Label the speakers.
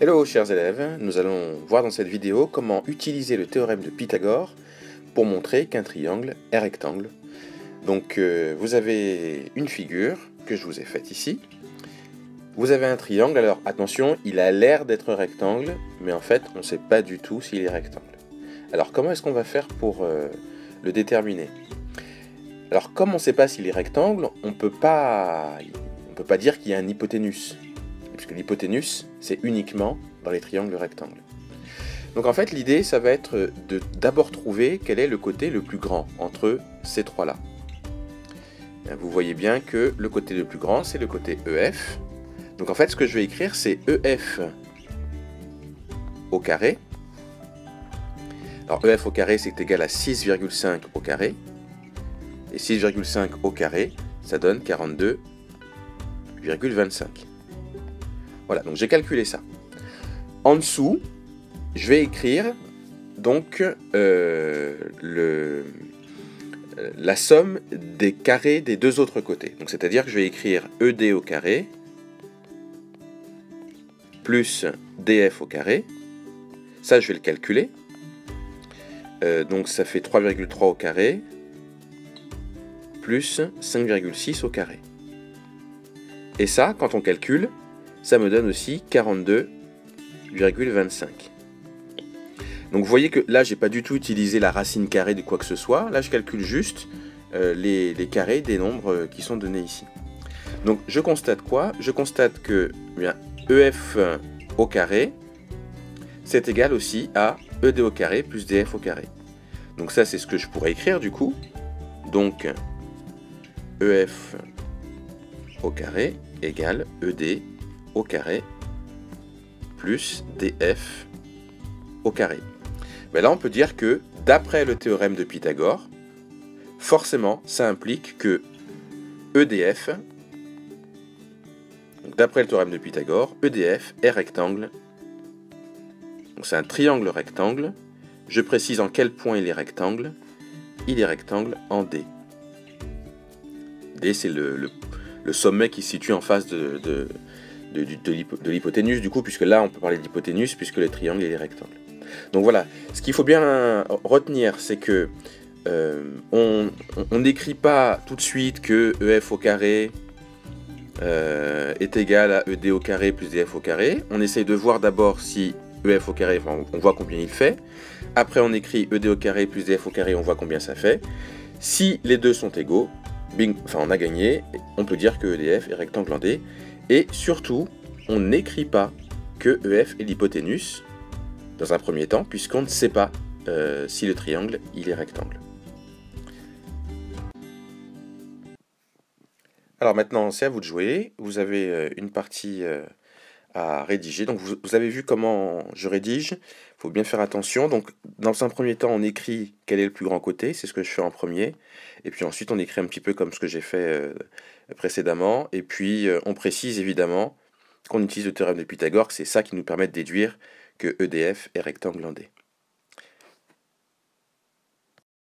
Speaker 1: Hello chers élèves, nous allons voir dans cette vidéo comment utiliser le théorème de Pythagore pour montrer qu'un triangle est rectangle. Donc vous avez une figure que je vous ai faite ici. Vous avez un triangle, alors attention, il a l'air d'être rectangle, mais en fait on ne sait pas du tout s'il est rectangle. Alors comment est-ce qu'on va faire pour le déterminer? Alors comme on ne sait pas s'il est rectangle, on ne peut pas dire qu'il y a un hypoténuse. Puisque l'hypoténuse, c'est uniquement dans les triangles rectangles. Donc en fait, l'idée, ça va être de d'abord trouver quel est le côté le plus grand entre ces trois-là. Vous voyez bien que le côté le plus grand, c'est le côté EF. Donc en fait, ce que je vais écrire, c'est EF au carré. Alors EF au carré, c'est égal à 6,5 au carré. Et 6,5 au carré, ça donne 42,25. Voilà, donc j'ai calculé ça. En dessous, je vais écrire donc la somme des carrés des deux autres côtés. Donc c'est-à-dire que je vais écrire ED au carré plus DF au carré. Ça, je vais le calculer. Donc ça fait 3,3 au carré plus 5,6 au carré. Et ça, quand on calcule, ça me donne aussi 42,25. Donc vous voyez que là, j'ai pas du tout utilisé la racine carrée de quoi que ce soit. Là, je calcule juste les carrés des nombres qui sont donnés ici. Donc je constate quoi? Je constate que EF au carré, c'est égal aussi à ED au carré plus DF au carré. Donc ça, c'est ce que je pourrais écrire du coup. Donc EF au carré égale ED au carré plus DF au carré. Mais là, on peut dire que d'après le théorème de Pythagore, forcément, ça implique que EDF, donc d'après le théorème de Pythagore, EDF est rectangle. Donc c'est un triangle rectangle. Je précise en quel point il est rectangle. Il est rectangle en D. D, c'est le sommet qui se situe en face de l'hypoténuse, du coup, puisque là, on peut parler d'hypoténuse, puisque le triangle est rectangle. Donc voilà, ce qu'il faut bien retenir, c'est que on n'écrit pas tout de suite que EF au carré est égal à ED au carré plus DF au carré. On essaye de voir d'abord si EF au carré, enfin, on voit combien il fait. Après, on écrit ED au carré plus DF au carré, on voit combien ça fait. Si les deux sont égaux, bing, enfin on a gagné, on peut dire que EDF est rectangle en D. Et surtout, on n'écrit pas que EF est l'hypoténuse dans un premier temps, puisqu'on ne sait pas si le triangle il est rectangle. Alors maintenant, c'est à vous de jouer. Vous avez une partie à rédiger. Donc vous avez vu comment je rédige. Il faut bien faire attention. Donc dans un premier temps, on écrit quel est le plus grand côté. C'est ce que je fais en premier. Et puis ensuite, on écrit un petit peu comme ce que j'ai fait précédemment. Et puis on précise évidemment qu'on utilise le théorème de Pythagore. C'est ça qui nous permet de déduire que EDF est rectangle en D.